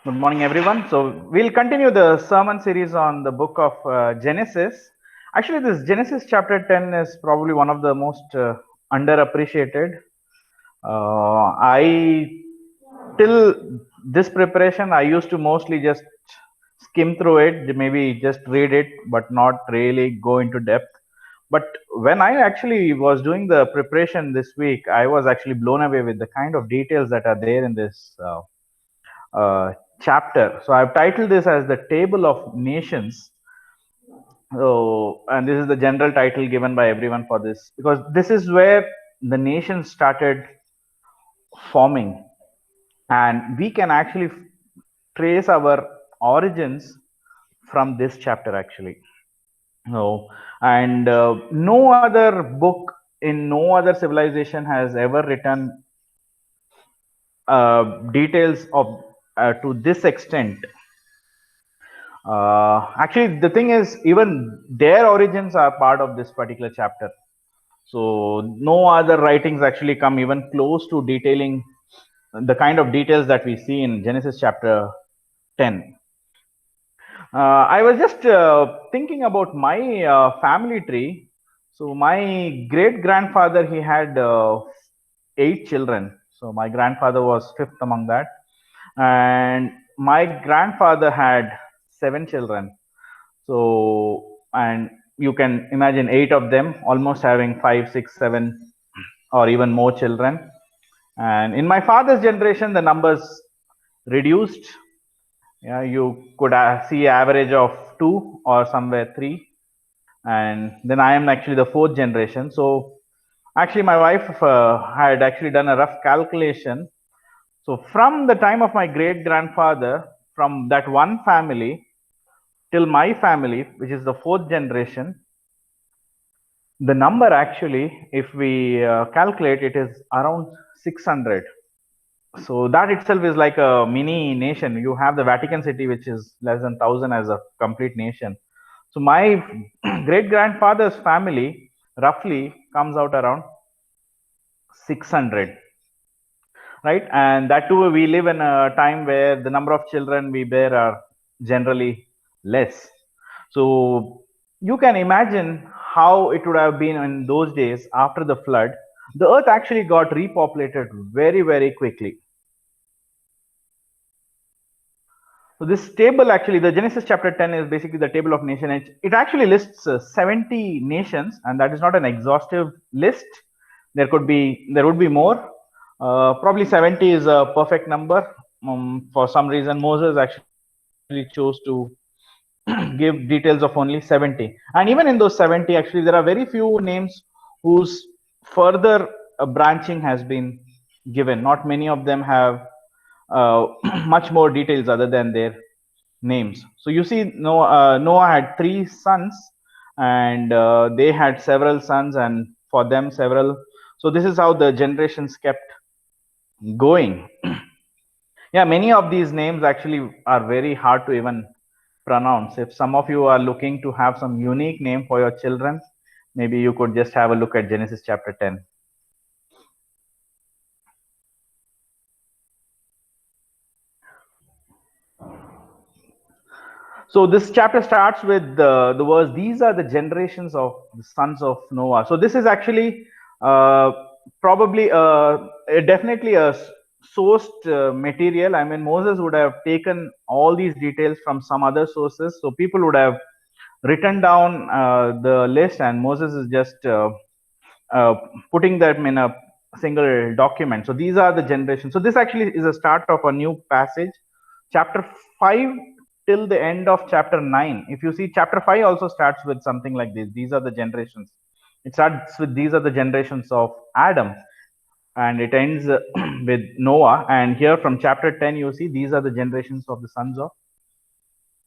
Good morning, everyone. So we'll continue the sermon series on the book of Genesis. Actually, this Genesis chapter 10 is probably one of the most underappreciated. I till this preparation, I used to mostly just skim through it, maybe just read it, but not really go into depth. But when I actually was doing the preparation this week, I was actually blown away with the kind of details that are there in this chapter. So I've titled this as the Table of Nations. So, and this is the general title given by everyone for this because this is where the nations started forming, and we can actually trace our origins from this chapter actually. No, and no other book in no other civilization has ever written details of to this extent. Actually, the thing is, even their origins are part of this particular chapter. So, no other writings actually come even close to detailing the kind of details that we see in Genesis chapter 10. I was just thinking about my family tree. So, my great grandfather he had 8 children. So, my grandfather was fifth among that, and my grandfather had 7 children. So, and you can imagine 8 of them almost having 5, 6, 7, or even more children. And in my father's generation, the numbers reduced. Yeah, you could see average of 2 or somewhere 3. And then I am actually the fourth generation. So, actually, my wife had actually done a rough calculation. So, from the time of my great grandfather, from that one family till my family, which is the fourth generation, the number actually, if we calculate, it is around 600. So that itself is like a mini nation. You have the Vatican City, which is less than 1,000 as a complete nation. So my great grandfather's family roughly comes out around 600, right? And that too, we live in a time where the number of children we bear are generally less. So you can imagine how it would have been in those days after the flood. The earth actually got repopulated very, very quickly. So this table actually, the Genesis chapter 10 is basically the table of nations. It actually lists 70 nations, and that is not an exhaustive list. There would be more. Probably 70 is a perfect number. For some reason, Moses actually chose to give details of only 70. And even in those 70, actually, there are very few names whose further branching has been given. Not many of them have much more details other than their names. So you see, Noah had 3 sons, and they had several sons, and for them several. So this is how the generations kept going. Yeah, many of these names actually are very hard to even pronounce. If some of you are looking to have some unique name for your children, maybe you could just have a look at Genesis chapter 10. So this chapter starts with the verse, these are the generations of the sons of Noah. So this is actually uh, probably definitely a sourced material. I mean, Moses would have taken all these details from some other sources. So people would have written down the list, and Moses is just uh, putting them in a single document. So these are the generations. So this actually is a start of a new passage, chapter 5 till the end of chapter 9. If you see, chapter 5 also starts with something like this. These are the generations. It starts with these are the generations of Adam, and it ends with Noah. And here from chapter 10, you see these are the generations of the sons of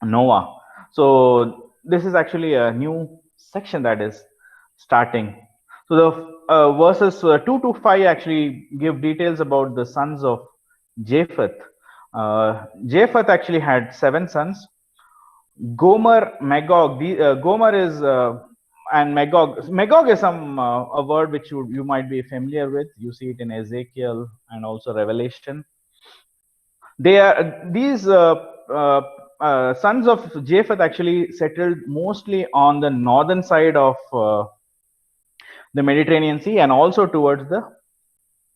Noah. So this is actually a new section that is starting. So the verses 2 to 5 actually give details about the sons of Japheth. Japheth actually had 7 sons. Gomer, Magog. Gomer is and Magog. Magog is some a word which you might be familiar with. You see it in Ezekiel and also Revelation. They are these sons of Japheth actually settled mostly on the northern side of the Mediterranean Sea and also towards the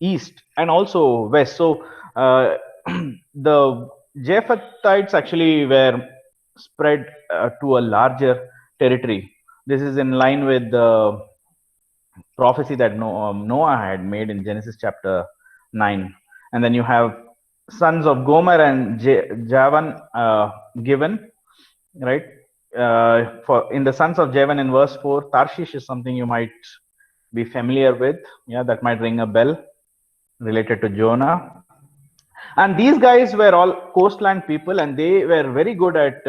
east and also west. So the Japhethites actually were spread to a larger territory. This is in line with the prophecy that Noah had made in Genesis chapter 9. And then you have sons of Gomer and Javan given, right? For in the sons of Javan in verse 4, Tarshish is something you might be familiar with. Yeah, that might ring a bell related to Jonah. And these guys were all coastland people, and they were very good at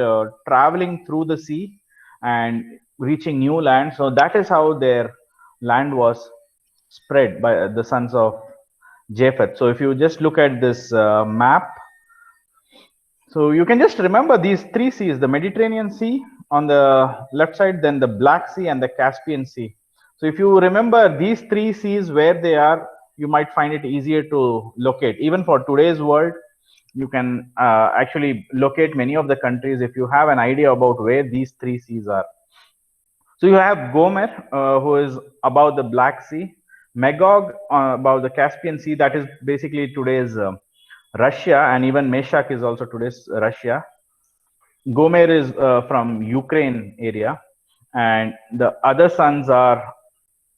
traveling through the sea and reaching new land. So that is how their land was spread by the sons of Japheth. So if you just look at this map, so you can just remember these three seas: the Mediterranean Sea on the left side, then the Black Sea and the Caspian Sea. So if you remember these three seas where they are, you might find it easier to locate. Even for today's world, you can actually locate many of the countries if you have an idea about where these three seas are. So you have Gomer, who is above the Black Sea, Magog above the Caspian Sea, that is basically today's Russia, and even Meshach is also today's Russia. Gomer is from Ukraine area, and the other sons are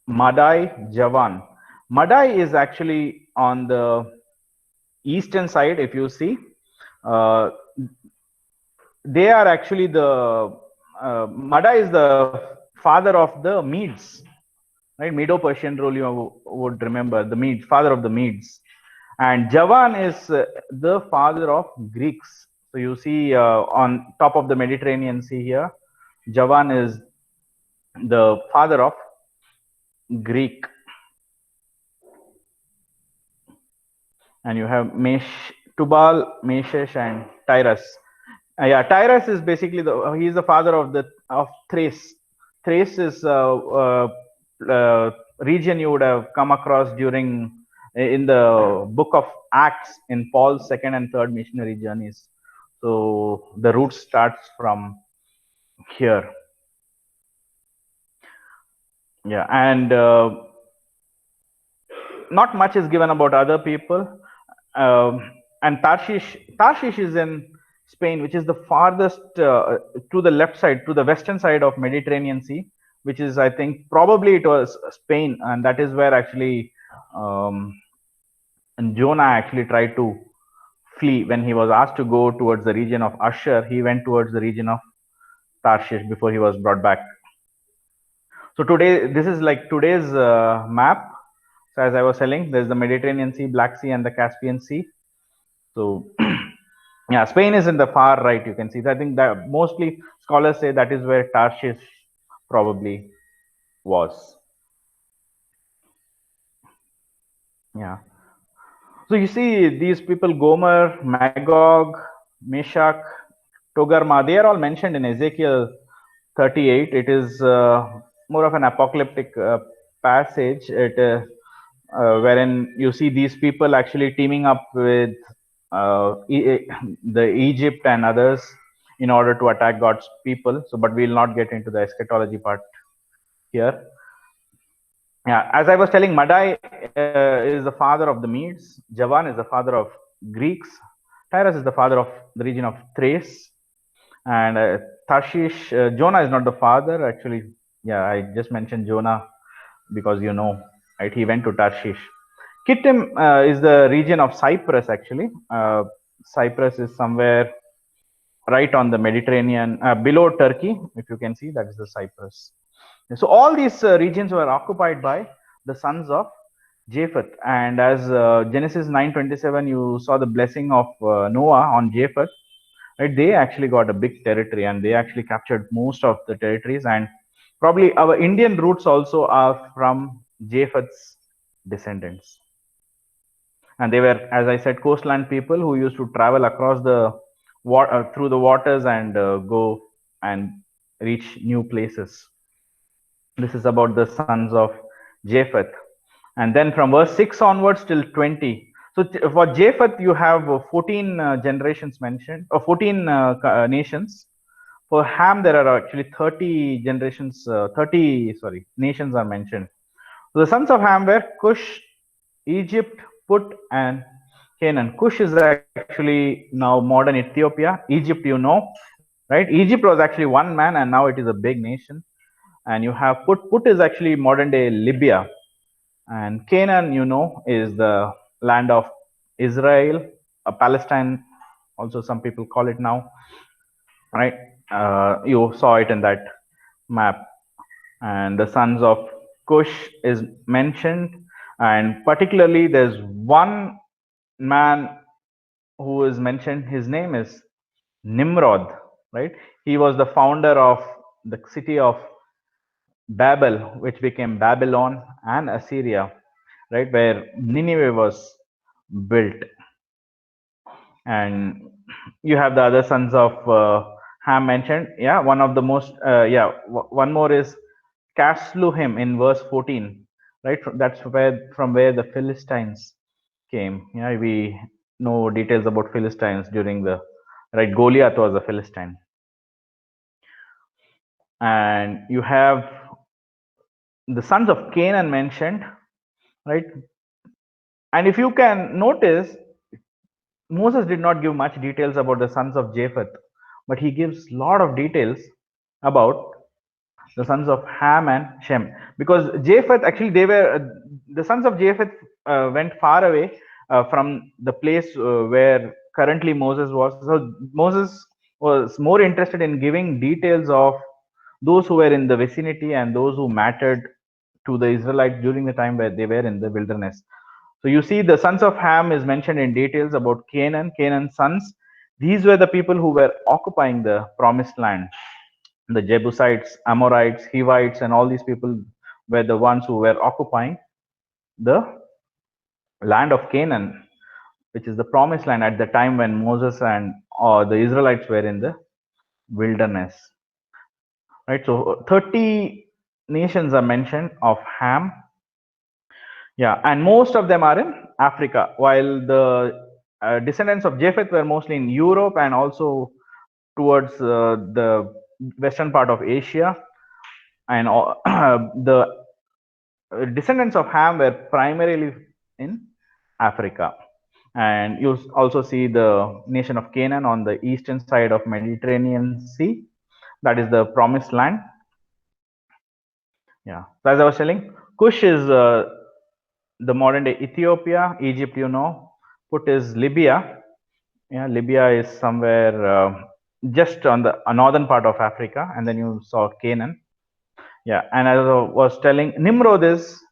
Madai, Javan. Madai is actually on the eastern side. If you see, uh, they are actually the Madai is the father of the Medes, right? Medo-Persian rule, you would remember the Medes, father of the Medes, and Javan is the father of Greeks. So you see on top of the Mediterranean Sea here, Javan is the father of Greek. And you have Tubal, Meshesh, and Tyrus. Yeah, Tyrus is basically he's the father of Thrace. Thrace is region you would have come across during in the book of Acts in Paul's second and third missionary journeys. So the route starts from here. Yeah, and not much is given about other people. And Tarshish is in Spain, which is the farthest to the left side, to the western side of Mediterranean Sea, which is, I think, probably it was Spain, and that is where actually and Jonah actually tried to flee when he was asked to go towards the region of Asher. He went towards the region of Tarshish before he was brought back. So today, this is like today's map. So as I was telling, there's the Mediterranean Sea, Black Sea, and the Caspian Sea. So yeah, Spain is in the far right. You can see. I think that mostly scholars say that is where Tarshish probably was. Yeah. So you see these people: Gomer, Magog, Meshach, Togarma. They are all mentioned in Ezekiel 38. It is more of an apocalyptic passage. Wherein you see these people actually teaming up with the Egypt and others in order to attack God's people. So, but we'll not get into the eschatology part here. Yeah, as I was telling, Madai is the father of the Medes. Javan is the father of Greeks. Tyrus is the father of the region of Thrace. And Tarshish, Jonah is not the father. Actually, yeah, I just mentioned Jonah because you know, right? He went to Tarshish. Kittim is the region of Cyprus, actually. Cyprus is somewhere right on the Mediterranean, below Turkey. If you can see, that is the Cyprus. So all these regions were occupied by the sons of Japheth. And as Genesis 9:27, you saw the blessing of Noah on Japheth. Right? They actually got a big territory, and they actually captured most of the territories. And probably our Indian roots also are from Japheth's descendants. And they were, as I said, coastland people who used to travel across the water through the waters and go and reach new places. This is about the sons of Japheth. And then from verse 6 onwards till 20. So for Japheth, you have 14 generations mentioned, or 14 nations. For Ham, there are actually 30 generations, 30, sorry, nations are mentioned. So the sons of Ham were Cush, Egypt, Put, and Canaan. Cush is actually now modern Ethiopia. Egypt, you know, right? Egypt was actually one man, and now it is a big nation. And you have Put. Put is actually modern day Libya. And Canaan, you know, is the land of Israel, Palestine, also some people call it now, right? You saw it in that map. And the sons of Cush is mentioned. And particularly, there's one man who is mentioned. His name is Nimrod, right? He was the founder of the city of Babel, which became Babylon and Assyria, right, where Nineveh was built. And you have the other sons of Ham mentioned. Yeah, one of the most, one more is Casluhim in verse 14, right? That's where from where the Philistines came. Yeah, we know details about Philistines during the, right? Goliath was a Philistine. And you have the sons of Canaan mentioned, right? And if you can notice, Moses did not give much details about the sons of Japheth, but he gives a lot of details about the sons of Ham and Shem. Because Japheth, actually, they were the sons of Japheth went far away from the place where currently Moses was. So Moses was more interested in giving details of those who were in the vicinity and those who mattered to the Israelites during the time where they were in the wilderness. So you see, the sons of Ham is mentioned in details about Canaan, Canaan's sons. These were the people who were occupying the promised land. The Jebusites, Amorites, Hivites, and all these people were the ones who were occupying the land of Canaan, which is the promised land at the time when Moses and the Israelites were in the wilderness. Right. So 30 nations are mentioned of Ham. Yeah, and most of them are in Africa, while the descendants of Japheth were mostly in Europe and also towards the western part of Asia. And the descendants of Ham were primarily in Africa. And you also see the nation of Canaan on the eastern side of Mediterranean Sea. That is the promised land. Yeah. So as I was telling, Cush is the modern day Ethiopia. Egypt, you know. Put is Libya. Yeah, Libya is somewhere just on the northern part of Africa. And then you saw Canaan. Yeah. And as I was telling, Nimrod is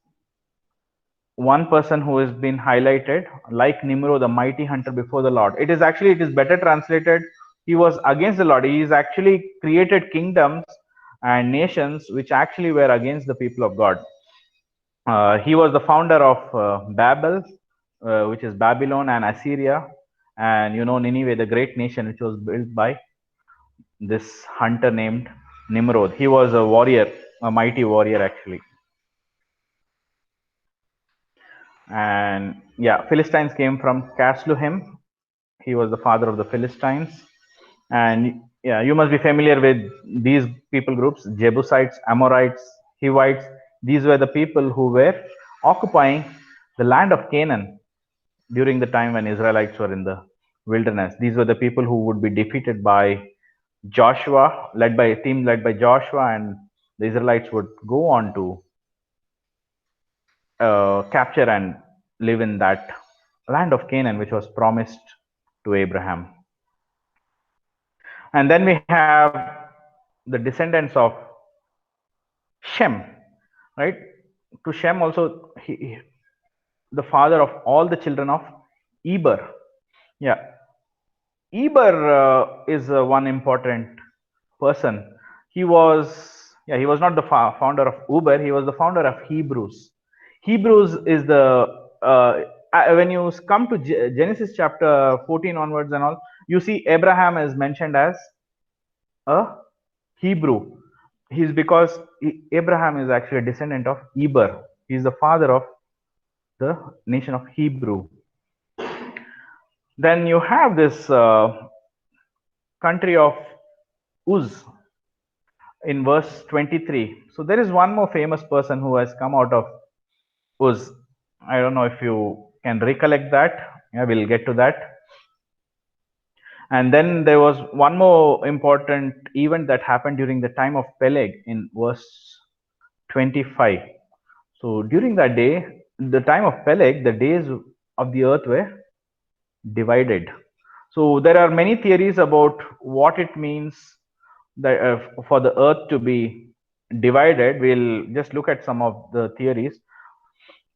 one person who has been highlighted, like Nimrod, the mighty hunter before the Lord. It is better translated, he was against the Lord. He is actually created kingdoms and nations which actually were against the people of God. He was the founder of Babel, which is Babylon and Assyria, and you know Nineveh, the great nation which was built by this hunter named Nimrod. He was a warrior, a mighty warrior actually. And yeah, Philistines came from Casluhim. He was the father of the Philistines. And yeah, you must be familiar with these people groups: Jebusites, Amorites, Hivites. These were the people who were occupying the land of Canaan during the time when Israelites were in the wilderness. These were the people who would be defeated by Joshua, led by a team led by Joshua, and the Israelites would go on to capture and live in that land of Canaan, which was promised to Abraham. And then we have the descendants of Shem, right? To Shem also, the father of all the children of Eber. Yeah, Eber is one important person. He was, yeah, he was not the founder of Uber. He was the founder of Hebrews. Hebrews is the when you come to Genesis chapter 14 onwards and all, you see Abraham is mentioned as a Hebrew. He's because Abraham is actually a descendant of Eber. He's the father of the nation of Hebrew. Then you have this country of Uz in verse 23. So there is one more famous person who has come out of Uz. I don't know if you can recollect that. Yeah, we'll get to that. And then there was one more important event that happened during the time of Peleg in verse 25. So during that day, the time of Peleg, the days of the earth were divided. So there are many theories about what it means that for the earth to be divided. We'll just look at some of the theories.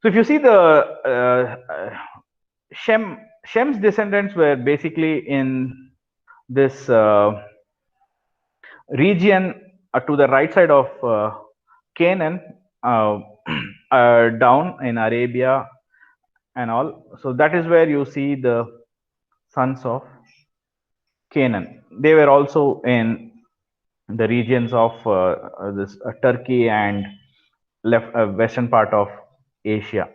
So if you see the Shem's descendants were basically in this region to the right side of Canaan, uh, down in Arabia and all. So that is where you see the sons of Canaan. They were also in the regions of this Turkey and left western part of Asia.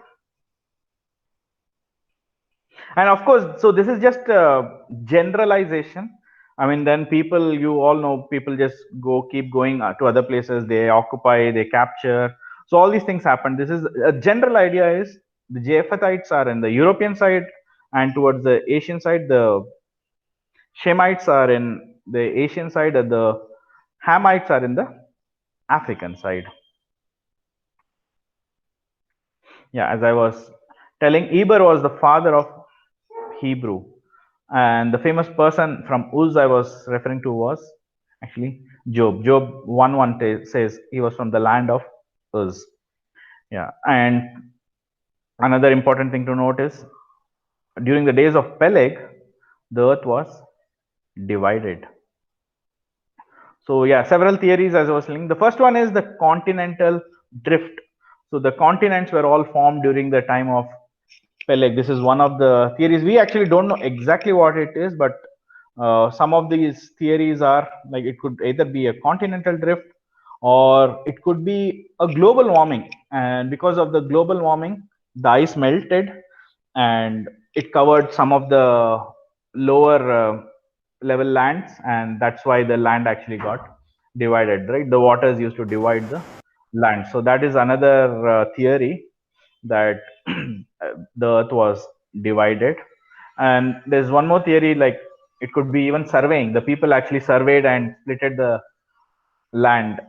And of course, so this is just a generalization. I mean, then people, you all know, people just keep going to other places. They occupy, they capture. So all these things happen. This is a general idea is the Japhethites are in the European side, and towards the Asian side, the Shemites are in the Asian side, and the Hamites are in the African side. Yeah, as I was telling, Eber was the father of Hebrew. And the famous person from Uz I was referring to was actually Job. Job 1:1 says he was from the land of Uz. Yeah. And another important thing to note is during the days of Peleg, the earth was divided. So, yeah, several theories as I was saying. The first one is the continental drift. So, the continents were all formed during the time of Peleg. This is one of the theories. We actually don't know exactly what it is, but some of these theories are like it could either be a continental drift or it could be a global warming. And because of the global warming, the ice melted and it covered some of the lower level lands, and that's why the land actually got divided. Right, the waters used to divide the land. So that is another theory that the earth was divided. And there's one more theory, like it could be even surveying. The people actually surveyed and splitted the land.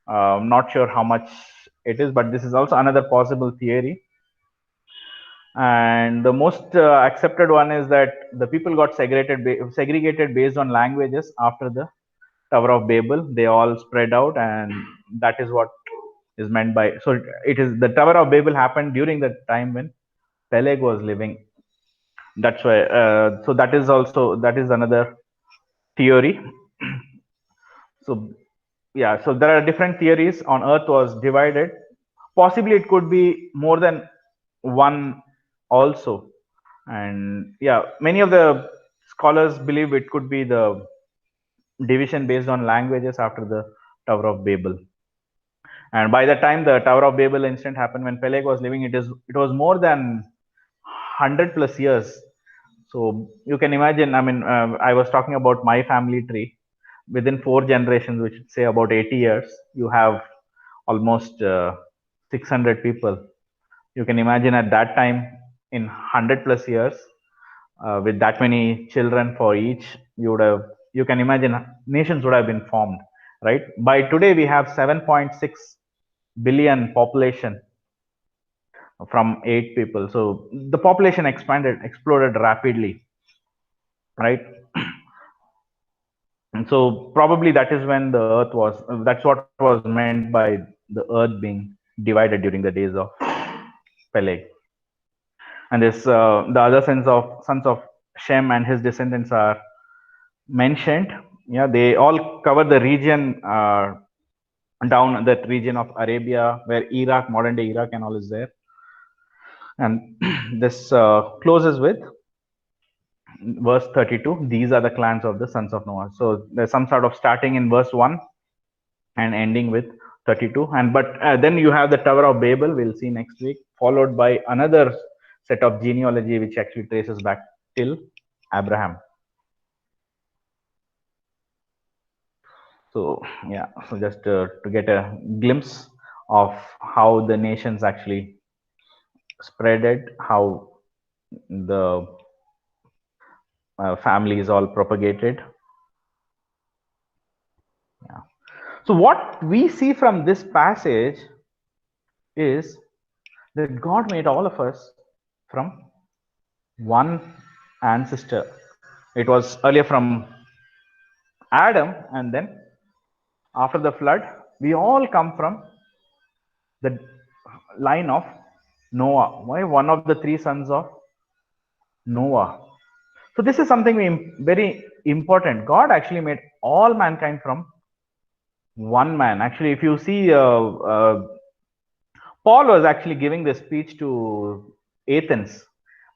Not sure how much it is, but this is also another possible theory. And the most accepted one is that the people got segregated based on languages after the Tower of Babel. They all spread out, and that is what is meant by. So it is the Tower of Babel happened during the time when Peleg was living. That's why. So that is another theory. So yeah, so there are different theories on Earth was divided. Possibly it could be more than one also. And yeah, many of the scholars believe it could be the division based on languages after the Tower of Babel. And by the time the Tower of Babel incident happened, when Peleg was living, it was more than 100 plus years. So you can imagine. I mean, I was talking about my family tree. Within 4 generations, which say about 80 years, you have almost 600 people. You can imagine at that time, in 100 plus years, with that many children for each, you can imagine nations would have been formed, right? By today, we have 7.6 billion population from 8 people. So the population exploded rapidly, right? And so probably that is when the earth was, that's what was meant by the earth being divided during the days of Peleg. And this, the other sons of Shem and his descendants are mentioned. Yeah, they all cover the region, down that region of Arabia where Iraq, modern day Iraq and all is there. And this closes with verse 32. These are the clans of the sons of Noah. So there's some sort of starting in verse 1 and ending with 32. And but then you have the Tower of Babel, we'll see next week, followed by another set of genealogy which actually traces back till Abraham. So yeah, so just to get a glimpse of how the nations actually spreaded, how the family is all propagated. Yeah. So what we see from this passage is that God made all of us from one ancestor. It was earlier from Adam, and then after the flood, we all come from the line of Noah. Why? One of the three sons of Noah. So this is something very important. God actually made all mankind from one man. Actually, if you see, Paul was actually giving this speech to Athens,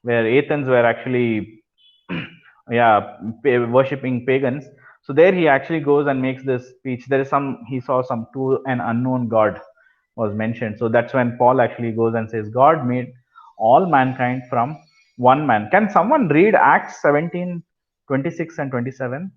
where Athens were actually, yeah, worshipping pagans. So there he actually goes and makes this speech. There is he saw some to an unknown God was mentioned. So that's when Paul actually goes and says, God made all mankind from one man. Can someone read Acts 17, 26 and 27?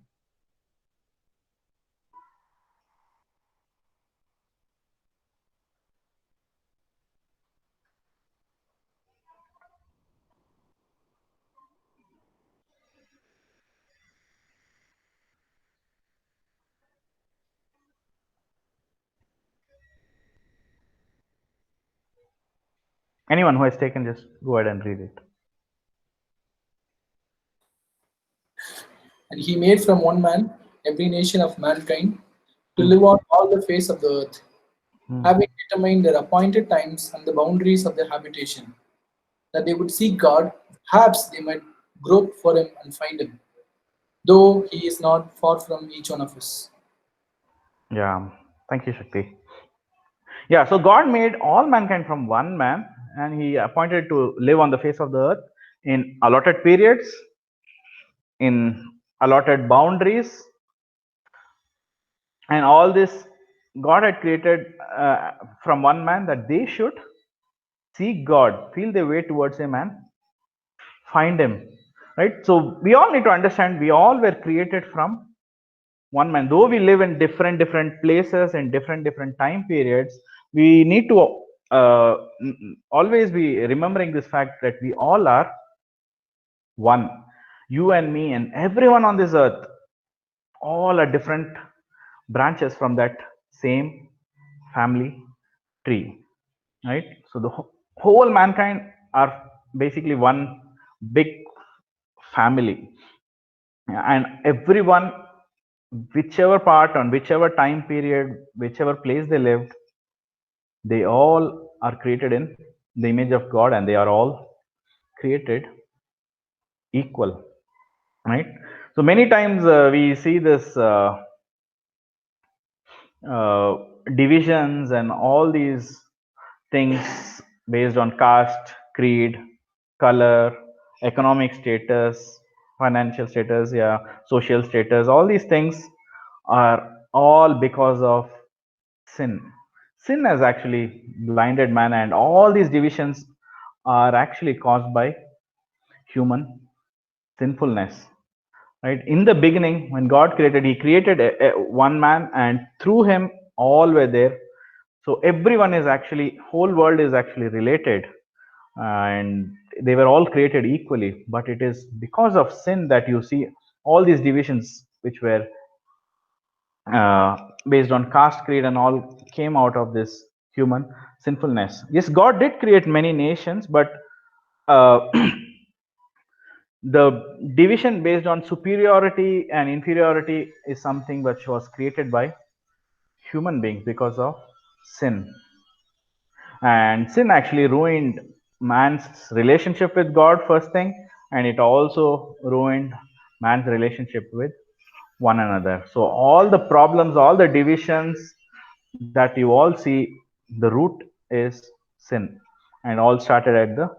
Anyone who has taken, just go ahead and read it. And he made from one man every nation of mankind to live on all the face of the earth, having determined their appointed times and the boundaries of their habitation, that they would seek God, perhaps they might grope for him and find him, though he is not far from each one of us. Yeah, thank you, Shakti. Yeah, so God made all mankind from one man, and he appointed to live on the face of the earth in allotted periods, in allotted boundaries, and all this God had created from one man, that they should seek God, feel their way towards him, and find him. Right? So we all need to understand we all were created from one man. Though we live in different places in different time periods, we need to always be remembering this fact that we all are one. You and me and everyone on this earth, all are different branches from that same family tree, right? So the whole mankind are basically one big family, and everyone, whichever part, on whichever time period, whichever place they lived, they all are created in the image of God, and they are all created equal, right? So many times we see this uh, divisions and all these things based on caste, creed, color, economic status, financial status, yeah, social status. All these things are all because of sin. Sin has actually blinded man, and all these divisions are actually caused by human sinfulness. Right? In the beginning, when God created, He created one man, and through him, all were there. So everyone is actually, whole world is actually related, and they were all created equally. But it is because of sin that you see all these divisions, which were based on caste, creed, and all, came out of this human sinfulness. Yes, God did create many nations, but uh, the division based on superiority and inferiority is something which was created by human beings because of sin. And sin actually ruined man's relationship with God, first thing, and it also ruined man's relationship with one another. So all the problems, all the divisions that you all see, the root is sin, and all started at the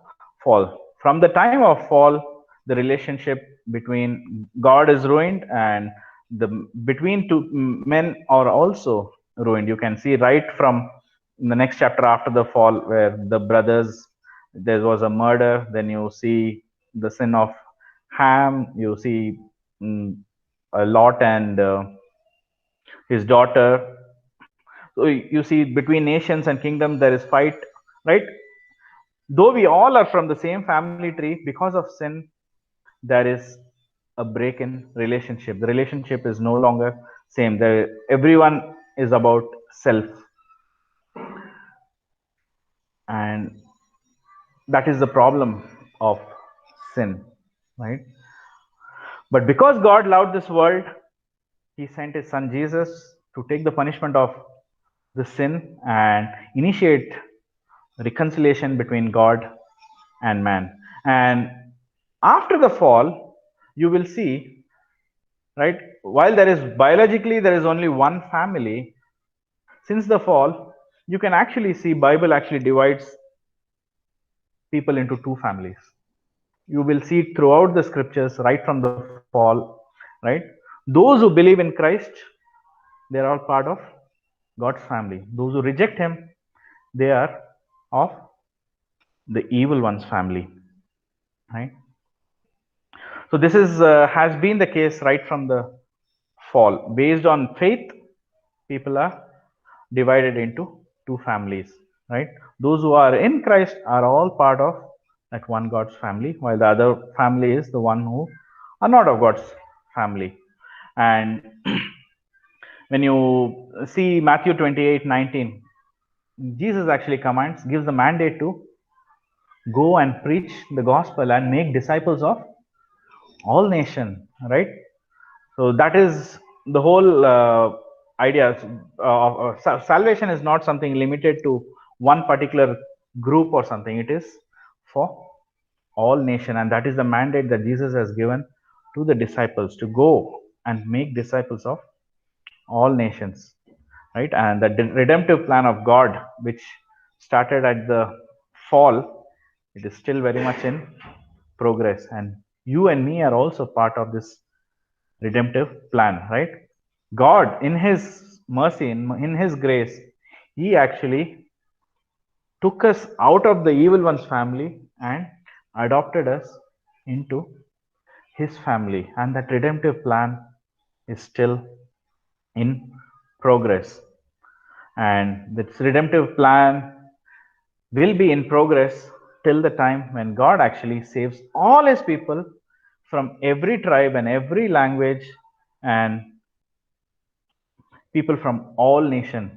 fall. From the time of fall, the relationship between God is ruined, and the between two men are also ruined. You can see right from the next chapter after the fall, where the brothers, there was a murder. Then you see the sin of Ham, you see mm, Lot and his daughter. So you see between nations and kingdom there is fight, right? Though we all are from the same family tree, because of sin, there is a break in relationship. The relationship is no longer same. Everyone is about self, and that is the problem of sin, right? But because God loved this world, He sent His Son Jesus to take the punishment of the sin and initiate reconciliation between God and man. And after the fall, you will see, right, while there is biologically there is only one family, since the fall, you can actually see Bible actually divides people into two families. You will see it throughout the scriptures right from the fall, right? Those who believe in Christ, they are all part of God's family. Those who reject Him, they are of the evil one's family, right? So this is has been the case right from the fall. Based on faith, people are divided into two families, right? Those who are in Christ are all part of that one God's family, while the other family is the one who are not of God's family. And when you see Matthew 28:19, Jesus actually commands, gives the mandate to go and preach the gospel and make disciples of all nation, right? So that is the whole idea of salvation is not something limited to one particular group or something. It is for all nation, and that is the mandate that Jesus has given to the disciples, to go and make disciples of all nations, right? And the redemptive plan of God, which started at the fall, it is still very much in progress, and you and me are also part of this redemptive plan, right? God, in His mercy, in His grace, He actually took us out of the evil one's family and adopted us into His family. And that redemptive plan is still in progress. And this redemptive plan will be in progress till the time when God actually saves all His people from every tribe and every language and people from all nation,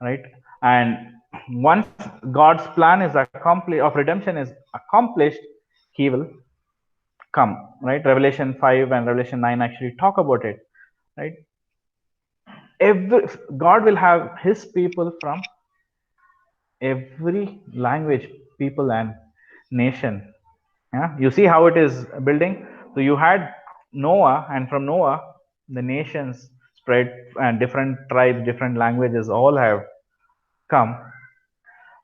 right? And once God's plan is accomplished, of redemption is accomplished, He will come, right? Revelation 5 and Revelation 9 actually talk about it, right? Every God will have His people from every language, people and nation. Yeah, you see how it is building. So you had Noah, and from Noah the nations spread, and different tribes, different languages all have come,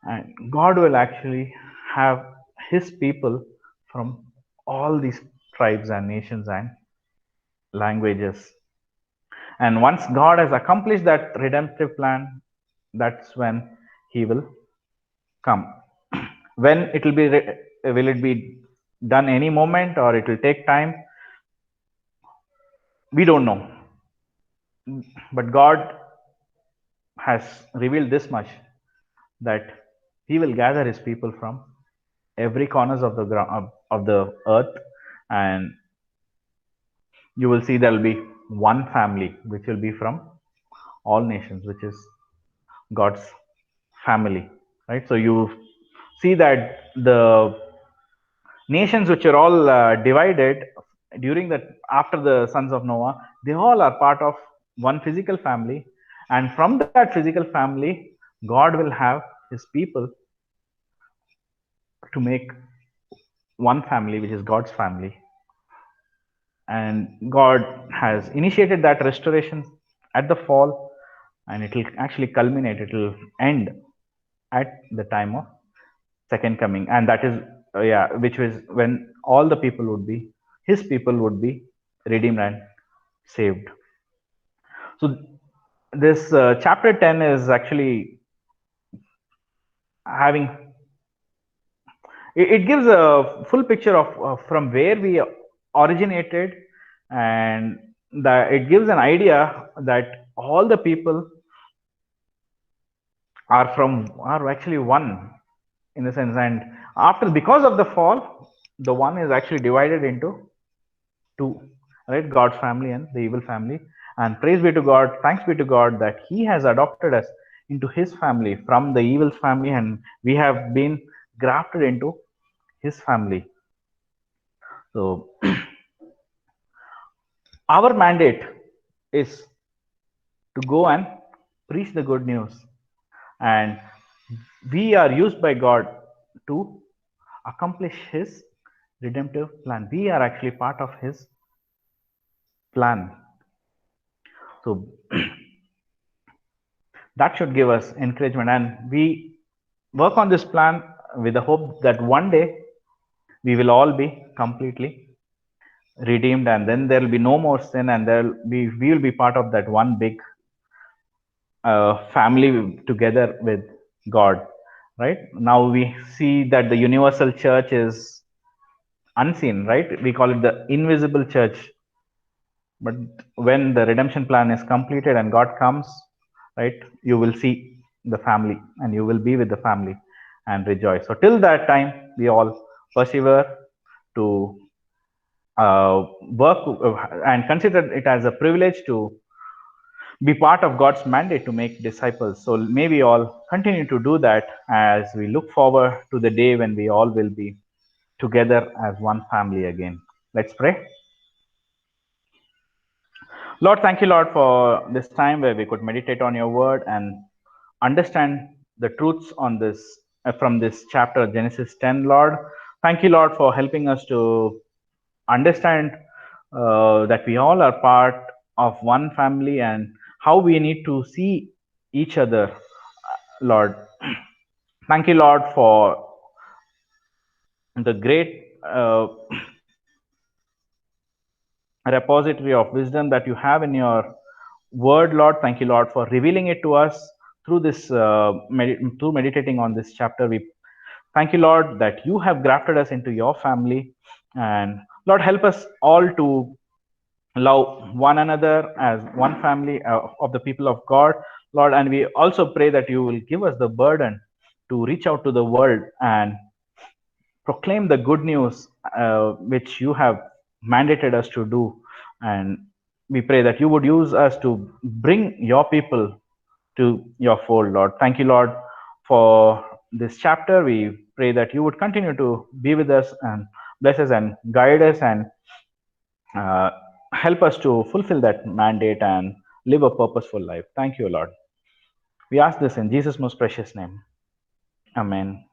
and God will actually have His people from all these tribes and nations and languages. And once God has accomplished that redemptive plan, that's when He will come. When it will be, will it be done any moment or it will take time? We don't know. But God has revealed this much, that He will gather His people from every corners of the ground, of the earth, and you will see there will be one family which will be from all nations, which is God's family, right? So you see that the nations which are all divided during that, after the sons of Noah, they all are part of one physical family, and from that physical family, God will have His people to make one family, which is God's family. And God has initiated that restoration at the fall, and it will actually culminate, it will end at the time of second coming, and that is yeah, which was when all the people would be, His people would be redeemed and saved. So this chapter 10 is actually having, it gives a full picture of from where we originated, and that it gives an idea that all the people are actually one in the sense. And after, because of the fall, the one is actually divided into two, right? God's family and the evil family. And praise be to God, thanks be to God that He has adopted us into His family from the evil family, and we have been grafted into His family. So our mandate is to go and preach the good news, and we are used by God to accomplish His redemptive plan. We are actually part of His plan. So that should give us encouragement, and we work on this plan with the hope that one day we will all be completely redeemed, and then there will be no more sin, and we will be part of that one big family together with God. Right now we see that the universal church is unseen, right? We call it the invisible church. But when the redemption plan is completed and God comes, right, you will see the family and you will be with the family and rejoice. So till that time, we all persevere to work and consider it as a privilege to be part of God's mandate to make disciples. So may we all continue to do that as we look forward to the day when we all will be together as one family again. Let's pray. Lord, thank you, Lord, for this time where we could meditate on your word and understand the truths on this from this chapter, Genesis 10, Lord. Thank you, Lord, for helping us to understand that we all are part of one family and how we need to see each other, Lord. Thank you, Lord, for the great repository of wisdom that you have in your word, Lord. Thank you, Lord, for revealing it to us through this through meditating on this chapter. We thank you, Lord, that you have grafted us into your family, and Lord, help us all to love one another as one family of the people of God, Lord. And we also pray that you will give us the burden to reach out to the world and proclaim the good news which you have mandated us to do. And we pray that you would use us to bring your people to your fold, Lord. Thank you, Lord, for this chapter. We pray that you would continue to be with us and bless us and guide us and uh, help us to fulfill that mandate and live a purposeful life. Thank you, Lord. We ask this in Jesus' most precious name. Amen.